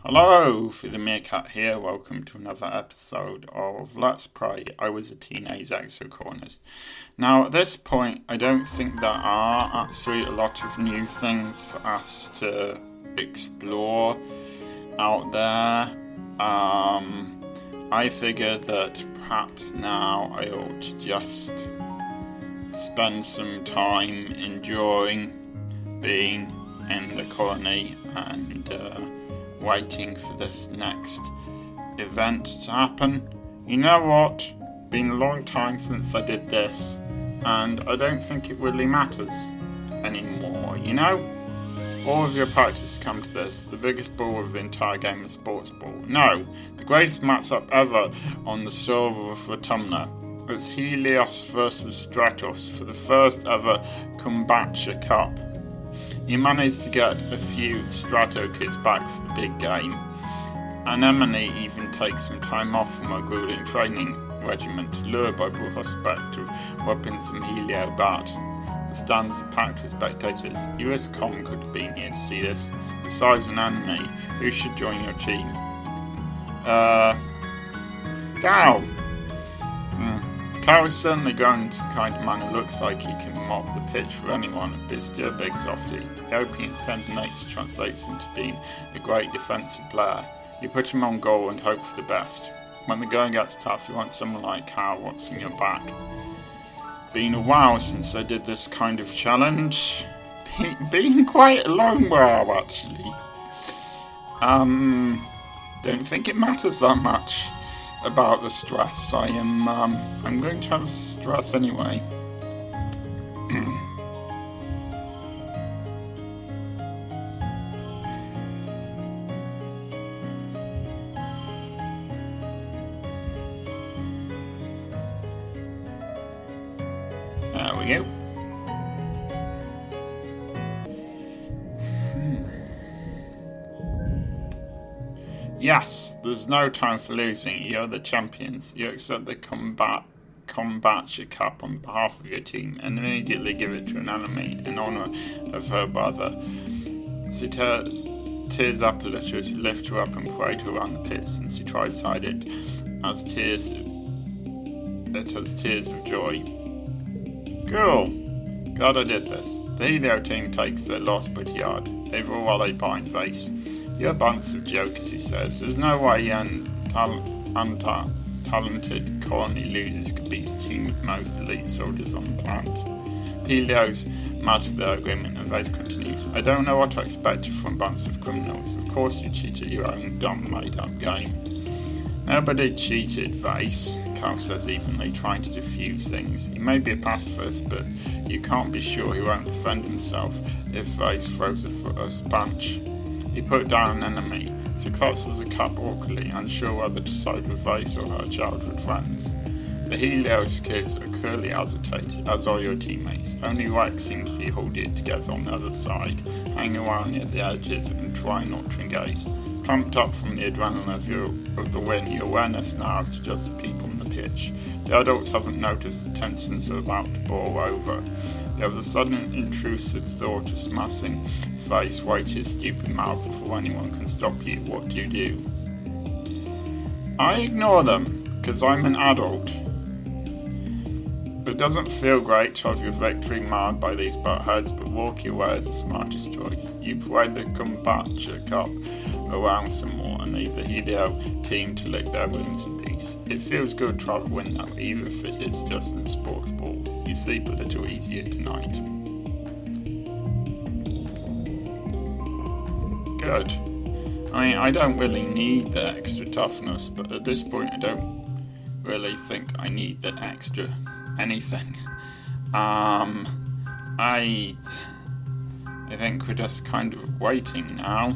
Hello, for the Meerkat here. Welcome to another episode of Let's Play I Was a Teenage Exocolonist. Now, at this point, I don't think there are actually a lot of new things for us to explore out there. I figure that perhaps now I ought to just spend some time enjoying being in the colony and waiting for this next event to happen. You know what? Been a long time since I did this, and I don't think it really matters anymore, you know? All of your practice come to this, the biggest ball of the entire game of sports ball. No, the greatest matchup ever on the server of Autumna. It's Helios versus Stratos for the first ever Kombucha Cup. You managed to get a few Strato kids back for the big game. Anemone even takes some time off from a grueling training regiment, lured by the prospect of weapons from Helio Bat. The stands are packed with spectators. USCOM could have been here to see this. Besides an enemy, who should join your team? Gal! Cal is certainly grown into the kind of man who looks like he can mop the pitch for anyone, but is still a big softy. Hoping his tender nature translates into being a great defensive player. You put him on goal and hope for the best. When the going gets tough, you want someone like Cal watching your back. Been a while since I did this kind of challenge. Been quite a long while, actually. Don't think it matters that much about the stress. I'm going to have stress anyway. There we go. Yes, there's no time for losing. You're the champions. You accept the Kombucha Cup on behalf of your team and immediately give it to an enemy in honor of her brother. She tears up a little as you lift her up and parade her around the pits, and she tries to hide it as tears of joy. Cool. Glad I did this. The Helio team takes their loss pretty hard. They roll while they bind face. You're a bunch of jokers, he says. There's no way untalented colony losers could beat a team with most elite soldiers on the planet. Helios match their agreement and Vase continues. I don't know what I expected from a bunch of criminals. Of course you cheated your own dumb made-up game. Nobody cheated, Vase, Cal says evenly, trying to diffuse things. He may be a pacifist, but you can't be sure he won't defend himself if Vase throws a sponge. He put down an enemy. She clutches the cup awkwardly, unsure whether to side with Vase or her childhood friends. The Helios kids are clearly agitated, as are your teammates. Only Rex seems to be holding it together on the other side, hanging around near the edges and trying not to engage. Pumped up from the adrenaline of the win, your awareness narrows to just the people on the pitch. The adults haven't noticed the tensions are about to boil over. You have the sudden intrusive thought of smashing Face right to his stupid mouth before anyone can stop you. What do you do? I ignore them, because I'm an adult. It doesn't feel great to have your victory marred by these buttheads, but walking away is the smartest choice. You parade the Kombucha Cup around some more and leave the Helio team to lick their wounds in peace. It feels good to have a win though, even if it is just in sports ball. You sleep a little easier tonight. Good. I mean, I don't really need the extra toughness, but at this point I don't really think I need the extra anything. I think we're just kind of waiting now.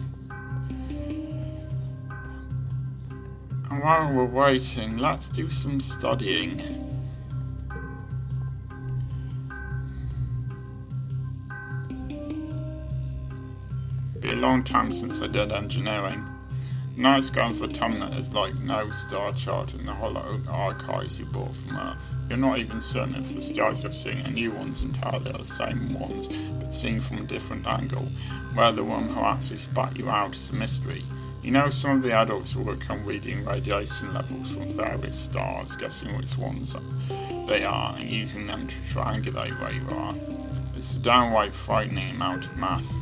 And while we're waiting, let's do some studying. Be a long time since I did engineering. Night sky for Tumnah is like no star chart in the hollow archives you bought from Earth. You're not even certain if the stars you're seeing are new ones entirely are the same ones, but seen from a different angle, where the one who actually spat you out is a mystery. You know, some of the adults work on reading radiation levels from various stars, guessing which ones they are, and using them to triangulate where you are. It's a downright frightening amount of math.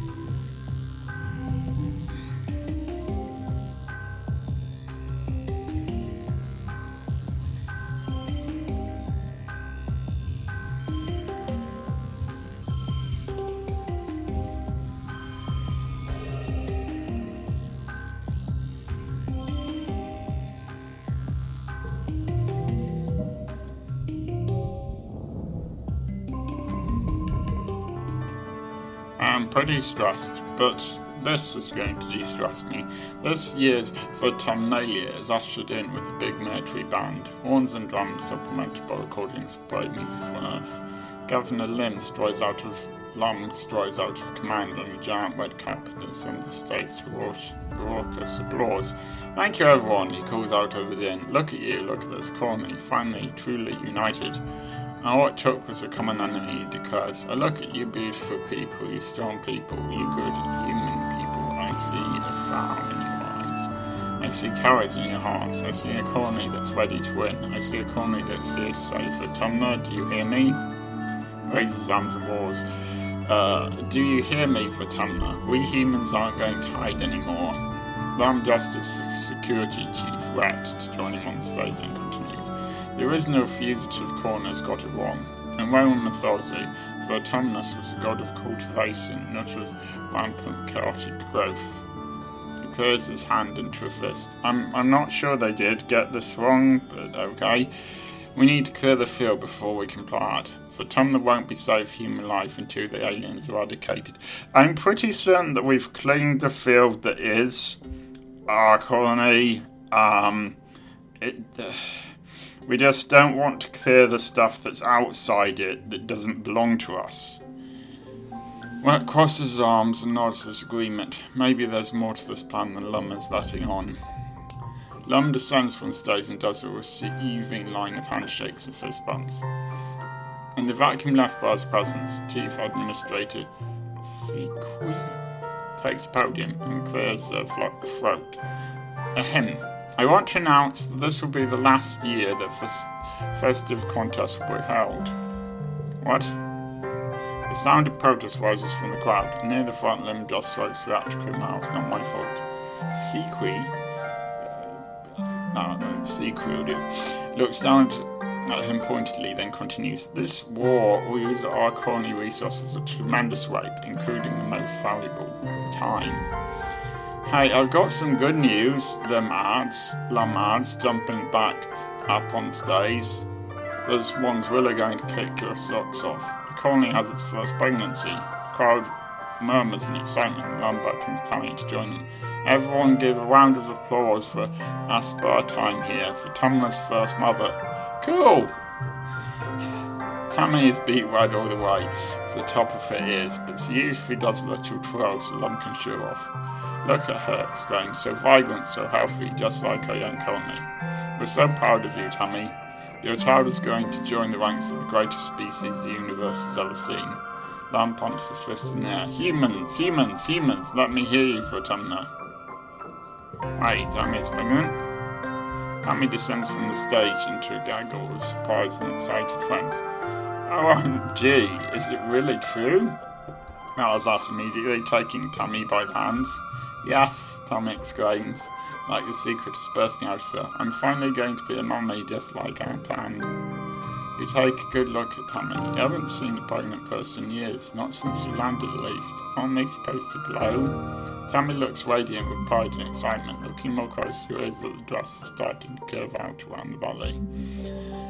I'm pretty stressed, but this is going to de-stress me. This year's Vertumnalia is ushered in with a big military band, horns and drums supplemented by recordings of brave music from Earth. Governor Lum strolls out of command on a giant red carpet and sends the stage to raucous applause. "Thank you, everyone," he calls out over the din. "Look at you, look at this colony, finally, truly united. All it took was a common enemy," he declares. "I look at you beautiful people, you strong people, you good human people. I see a fire in your eyes. I see courage in your hearts. I see a colony that's ready to win. I see a colony that's here to save Vertumna. Do you hear me?" Raises his arms and roars. "Do you hear me, Vertumna? We humans aren't going to hide anymore." Lamb gestures for Security Chief Rat to join him on stage and continues. "The original fugitive corners got it wrong. In Roman mythology, Vertumnus was the god of cultivation, not of rampant chaotic growth." He clears his hand into a fist. I'm not sure they did get this wrong, but okay. "We need to clear the field before we can plant. Vertumna won't be safe human life until the aliens are eradicated." I'm pretty certain that we've cleaned the field that is our colony. We just don't want to clear the stuff that's outside it that doesn't belong to us. Rat crosses his arms and nods his agreement. Maybe there's more to this plan than Lum is letting on. Lum descends from stage and does a receiving line of handshakes and fist bumps. In the vacuum left by his presence, Chief Administrator Sequi takes podium and clears their throat. Ahem. "I want to announce that this will be the last year that festive contests will be held." What? The sound of protest rises from the crowd, and near the front Lim just strokes theatrical mouths. "Not my fault." Sequi? Sequi will do. Looks down at him pointedly, then continues. "This war will use our colony resources at a tremendous rate, including the most valuable time. Hey, I've got some good news," Lum adds, jumping back up on stage. "This one's really going to kick your socks off. The colony has its first pregnancy." The crowd murmurs in excitement. Lum beckons Tammy to join them. "Everyone give a round of applause for Aspartame here, for Tumna's first mother." "Cool!" Tammy is beat red all the way to the top of her ears, but she usually does a little twirl so Lum can show off. "Look at her," exclaims, "so vibrant, so healthy, just like our young colony. We're so proud of you, Tammy. Your child is going to join the ranks of the greatest species the universe has ever seen." Lum pumps his fist in the air. "Humans, humans, humans, let me hear you, Vertumna." "Wait, Tammy's pregnant?" Tammy descends from the stage into a gaggle of surprised and excited friends. "OMG, is it really true?" Alice asks immediately, taking Tammy by the hands. "Yes," Tammy exclaims, like the secret is bursting out of her. "I'm finally going to be a mummy just like Aunt Anne." You take a good look at Tammy. You haven't seen a pregnant person in years, not since you landed at least. Aren't they supposed to glow? Tammy looks radiant with pride and excitement. Looking more closely, you realize that the dress is starting to curve out around the belly.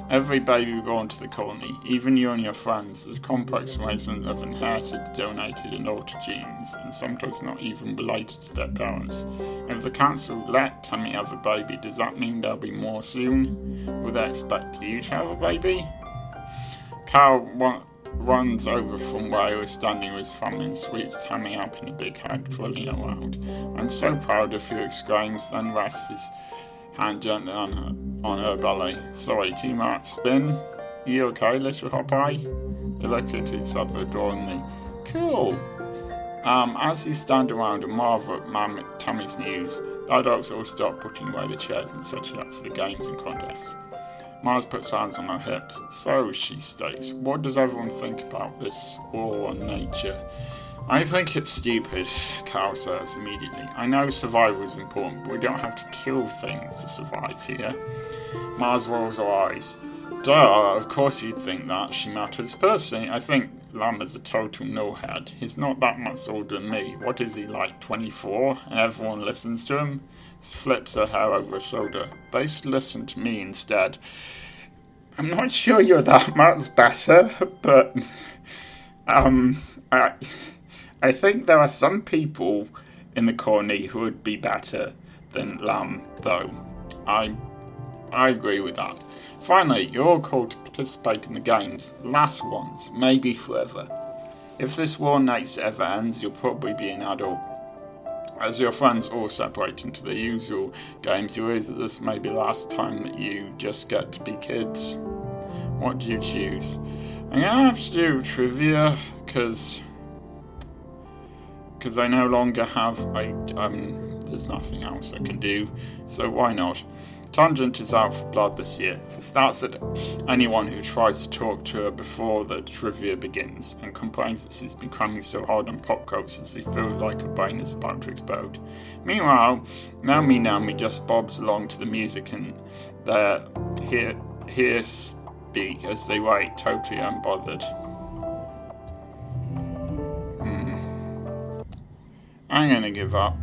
Every baby born to the colony, even you and your friends, is a complex arrangement of inherited, donated and altered genes, and sometimes not even related to their parents. If the council let Tammy have a baby, does that mean there'll be more soon? Will they expect you to have a baby? Carl runs over from where he was standing with his family and sweeps Tammy up in a big hug, twirling around. "I'm so proud of you," exclaims, then rests his hand gently on her belly. "Sorry, too much spin? You okay, little hop eye?" They look at each other adorably. "Cool. As they stand around and marvel at Tammy's news, the adults all start putting away the chairs and setting up for the games and contests. Mars puts hands on her hips. So, she states, what does everyone think about this war on nature? I think it's stupid, Carl says immediately. I know survival is important, but we don't have to kill things to survive here. Mars rolls her eyes. Duh, of course you'd think that, she mutters. Personally, I think Lam is a total no-head. He's not that much older than me. What is he, like 24? And everyone listens to him? Flips her hair over her shoulder. They should listen to me instead. I'm not sure you're that much better, but I think there are some people in the colony who would be better than Lam, though. I agree with that. Finally, you're all called to participate in the games, the last ones, maybe forever. If this war nature ever ends, you'll probably be an adult. As your friends all separate into the usual games, you realize that this may be the last time that you just get to be kids. What do you choose? I'm gonna have to do trivia, because I no longer have there's nothing else I can do, so why not? Tangent is out for blood this year. That's at anyone who tries to talk to her before the trivia begins and complains that she's been cramming so hard on pop culture she feels like her brain is about to explode. Meanwhile, Naomi just bobs along to the music and they're here speak as they wait, totally unbothered. I'm gonna give up.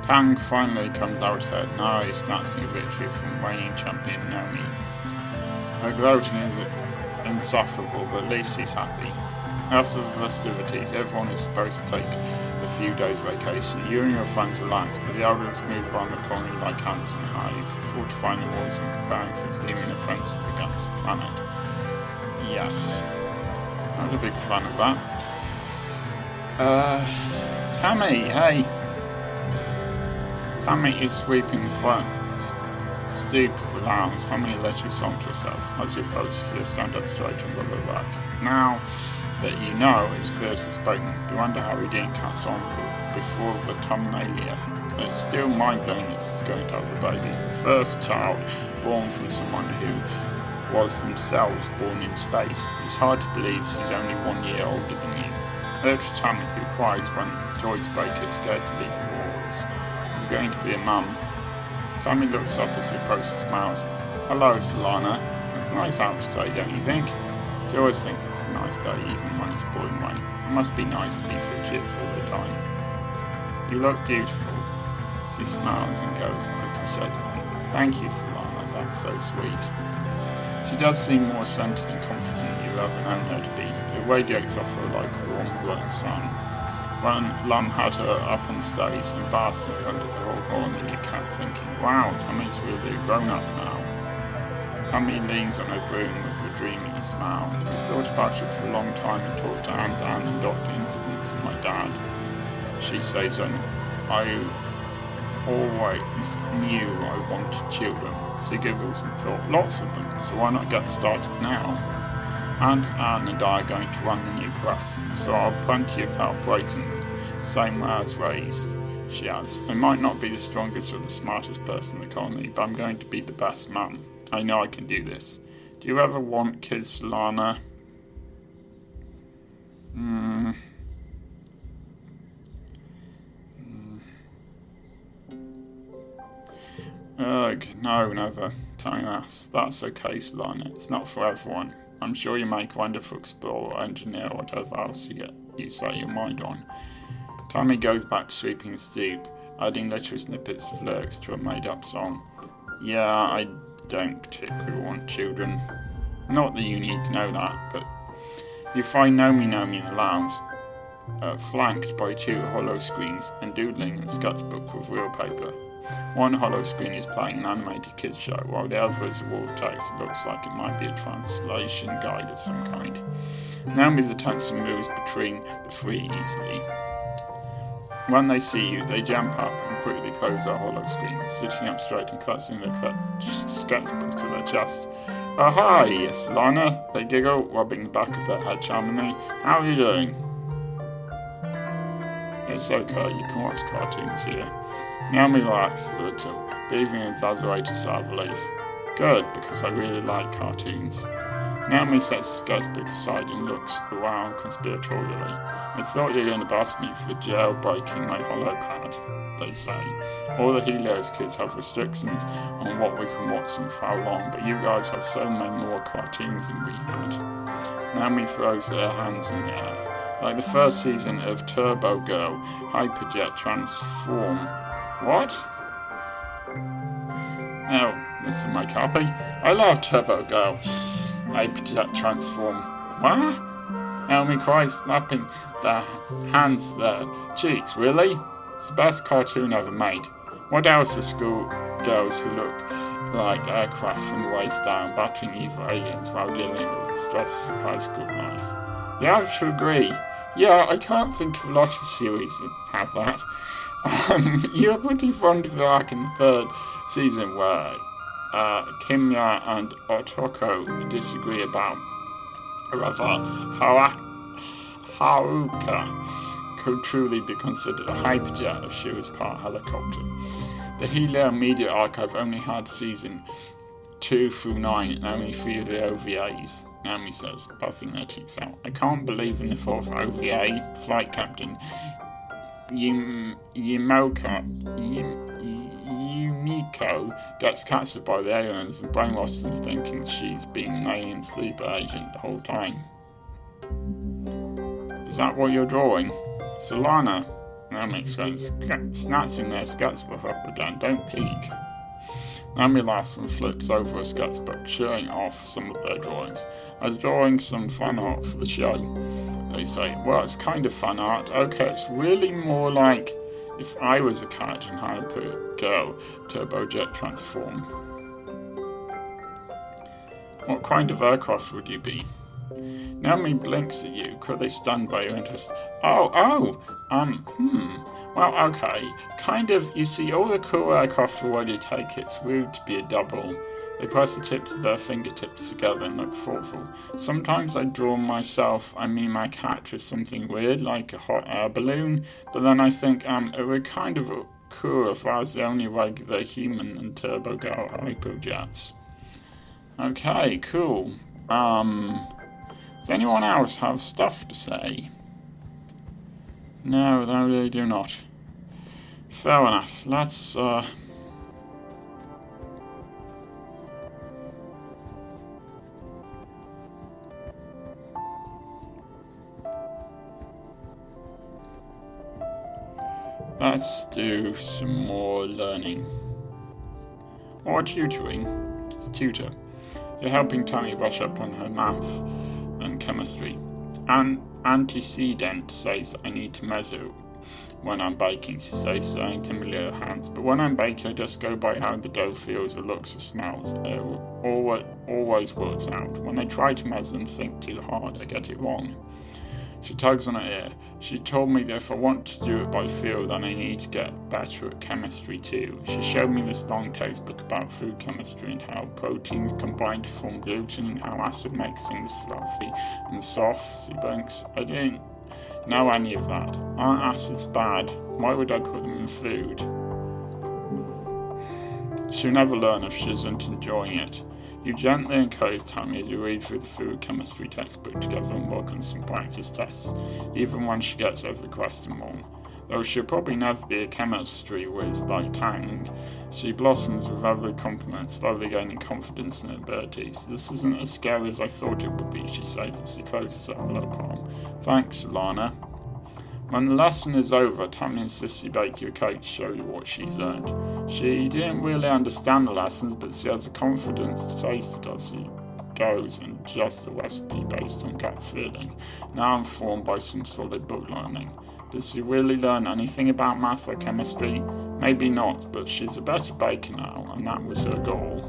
Tang finally comes out ahead, narrowly snatching a victory from reigning champion Naomi. Her gloating is insufferable, but at least she's happy. After the festivities, everyone is supposed to take a few days vacation. You and your friends relax, but the elders move around the colony like ants in a hive, fortifying the walls and preparing for the human offensive against the planet. Yes. I was a big fan of that. Tammy, hey! Tammy is sweeping the front stoop of the lounge, humming a little song to herself as she approaches her, stand up straight and rub her back. Now that you know it's clear she's pregnant, you wonder how he didn't catch on before the Tumnalia. But it's still mind-blowing that she's going to have a baby. The first child born from someone who was themselves born in space. It's hard to believe she's only 1 year older than you. Little Tammy, who cries when toys break, is scared to leave the walls. She's going to be a mum. Tammy looks up as she approaches and smiles. Hello, Solana. It's nice out today, don't you think? She always thinks it's a nice day, even when it's pouring rain. It must be nice to be so cheerful all the time. You look beautiful. She smiles and goes a little shade of pink. Thank you, Solana. That's so sweet. She does seem more centered and confident than you ever known her to be. It radiates off her like a warm glowing sun. When Lam had her up on stage and basked in front of the whole colony, you kept thinking, wow, Tammy's really grown up now. Tammy leans on her broom with a dreamy smile. I thought about it for a long time and talked to Aunt Anne and Dr. Instance and my dad. She says, I always knew I wanted children. She giggles and thought, lots of them, so why not get started now? Aunt Anne and I are going to run the new class, so I'll have plenty of help raising them, same way I was raised, she adds. I might not be the strongest or the smartest person in the colony, but I'm going to be the best mum. I know I can do this. Do you ever want kids, Solana? Ugh, no, never. That's okay, Solana. It's not for everyone. I'm sure you make wonderful explorer, engineer, whatever else you set your mind on. Tammy goes back to sweeping the stoop, adding little snippets of lyrics to a made-up song. Yeah, I don't particularly want children. Not that you need to know that, but you find Naomi in the lounge, flanked by 2 hollow screens and doodling in a sketchbook with real paper. One hollow screen is playing an animated kids show, while the other is a wall of text that looks like it might be a translation guide of some kind. Naomi's attention moves between the 3 easily. When they see you, they jump up and quickly close their hollow screen, sitting up straight and clutching their sketchbook to their chest. Oh, hi, yes, Lana, they giggle, rubbing the back of their head charmingly. How are you doing? It's okay, you can watch cartoons here. Naomi relaxes a little, breathing an exaggerated sigh of relief. Good, because I really like cartoons. Naomi sets the sketchbook aside and looks around conspiratorially. I thought you were going to ask me for jailbreaking my hollow pad, they say. All the Helios kids have restrictions on what we can watch and for how long, but you guys have so many more cartoons than we had. Naomi throws their hands in the air. Like the first season of Turbo Girl, Hyperjet Transform. What? Oh, this is my copy. I love Turbo Girl. Hyperjet Transform. What? Naomi cries, slapping their hands to their cheeks. Really? It's the best cartoon ever made. What else are school girls who look like aircraft from the waist down, battling evil aliens while dealing with the stress of high school life? You have to agree. Yeah, I can't think of a lot of series that have that. You're pretty fond of the arc in the third season where Kimya and Otoko disagree about whether Haruka could truly be considered a hyperjet if she was part helicopter. The Helio Media Archive only had season 2 through 9 and only 3 of the OVAs, Naomi says, puffing their cheeks out. I can't believe in the fourth OVA, Flight Captain Yumiko gets captured by the aliens and brainwashed into thinking she's been an alien sleeper agent the whole time. Is that what you're drawing? Solana, Naomi exclaims, snatching their sketchbook up again. Don't peek. Naomi laughs and flips over a sketchbook, showing off some of their drawings. I was drawing some fan art for the show, they say. Well, it's kind of fan art. Okay, it's really more like if I was a character in Hyper Girl Turbojet Transform. What kind of aircraft would you be? Naomi blinks at you, clearly stunned by your interest. Well, okay. Kind of, you see, all the cool aircraft already take it. It's weird to be a double. They press the tips of their fingertips together and look thoughtful. Sometimes I draw my character as something weird, like a hot air balloon, but then I think, it would kind of cool if I was the only regular human in Turbo Girl Hyperjets. Okay, cool. Does anyone else have stuff to say? No, they do not. Fair enough. Let's do some more learning. Or tutoring. It's tutor. You're helping Tammy brush up on her math and chemistry. An antecedent says I need to measure when I'm baking, she says, saying timidly her hands. But when I'm baking, I just go by how the dough feels or looks or smells. It always works out. When I try to measure and think too hard, I get it wrong. She tugs on her ear. She told me that if I want to do it by feel, then I need to get better at chemistry too. She showed me this long textbook about food chemistry and how proteins combine to form gluten and how acid makes things fluffy and soft, she blinks. I didn't know any of that. Aren't acids bad? Why would I put them in food? She'll never learn if she isn't enjoying it. You gently encourage Tammy as you read through the food chemistry textbook together and work on some practice tests, even when she gets every question wrong. Though she'll probably never be a chemistry whiz like Tang, she blossoms with every compliment, slowly gaining confidence in her abilities. This isn't as scary as I thought it would be, she says as she closes her hollow palm. Thanks, Lana. When the lesson is over, Tammy insists you bake you a cake to show you what she's learned. She didn't really understand the lessons, but she has the confidence to taste it as she goes and adjusts the recipe based on gut feeling, now informed by some solid book learning. Does she really learn anything about math or chemistry? Maybe not, but she's a better baker now, and that was her goal.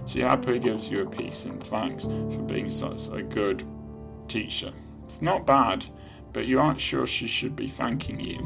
She happily gives you a piece in thanks for being such a good teacher. It's not bad, but you aren't sure she should be thanking you.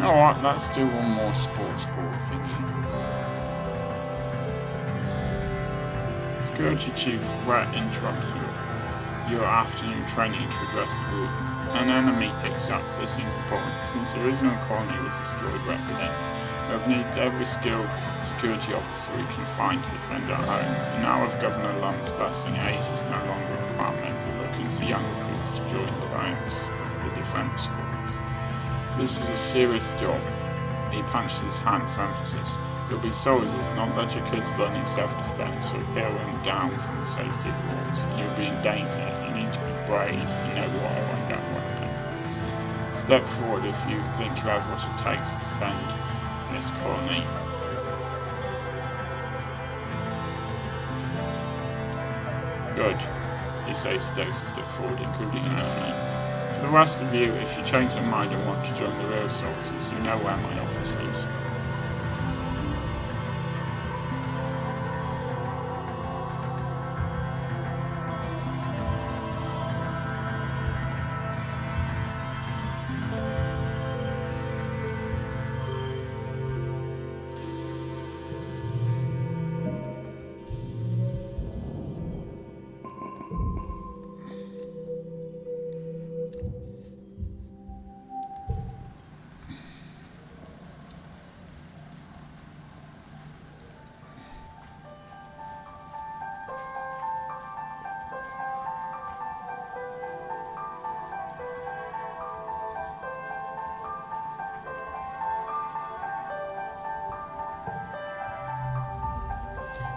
Alright, let's do one more sports ball thingy. Security Chief Wet interrupts your afternoon training to address the group. An enemy picks up. This seems important. Since the original colony was destroyed, Wet begins. We have needed every skilled security officer we can find to defend our home. And now with Governor Lum's blessing, ace is no longer a requirement. We're looking for young recruits to join the ranks of the defense squads. This is a serious job. He punched his hand for emphasis. You'll be soldiers, not let your kids learning self-defense or peering down from the safety of the walls. You'll be in danger. You need to be brave and know why I won't get weapon. Step forward if you think you have what it takes to defend this colony. Good. You say steps a step forward, including an enemy. For the rest of you, if you change your mind and want to join the real soldiers, you know where my office is.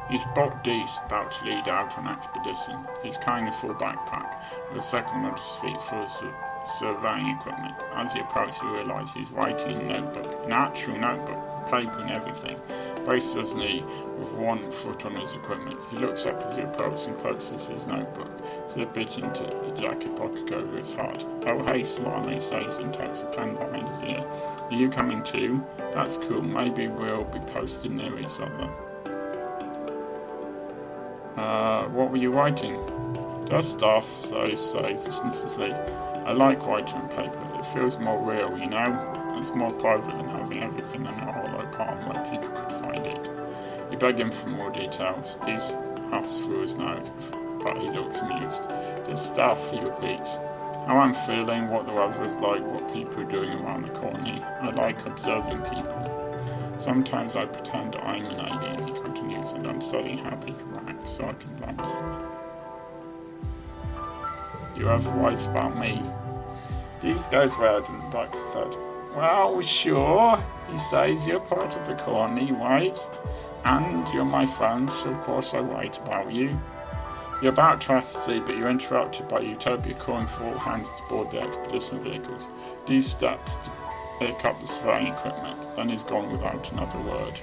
You spot Deese about to lead out on expedition. He's carrying a full backpack, with a second on his feet full of surveying equipment. As he approaches, you realise he's writing in a notebook, an actual notebook, paper and everything. Braces his knee, with one foot on his equipment. He looks up as you approach and closes his notebook. Slip it into the jacket pocket over his heart. Oh hey, Salami, he says and tucks a pen behind his ear. Are you coming too? That's cool, maybe we'll be posted near each other. What were you writing? Just stuff, says dismissively. I like writing on paper. It feels more real, you know? It's more private than having everything in a hollow palm where people could find it. You beg him for more details. These huffs through his nose, but he looks amused. This stuff, he repeats. How I'm feeling, what the weather is like, what people are doing around the colony. I like observing people. Sometimes I pretend I'm an alien, he continues, and I'm studying how people act so I can blend in. Do you ever write about me? Deese goes red and Dux said, Well, sure, he says, you're part of the colony, right? And you're my friend, so of course I write about you. You're about to ask to see, but you're interrupted by Utopia calling for all hands to board the expedition vehicles. Deese steps to pick up the surveying equipment. Then he's gone without another word.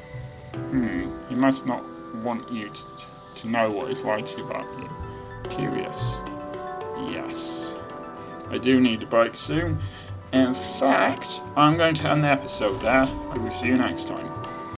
He must not want you to know what he's writing about you. Curious. Yes. I do need a break soon. In fact, I'm going to end the episode there. I will see you next time.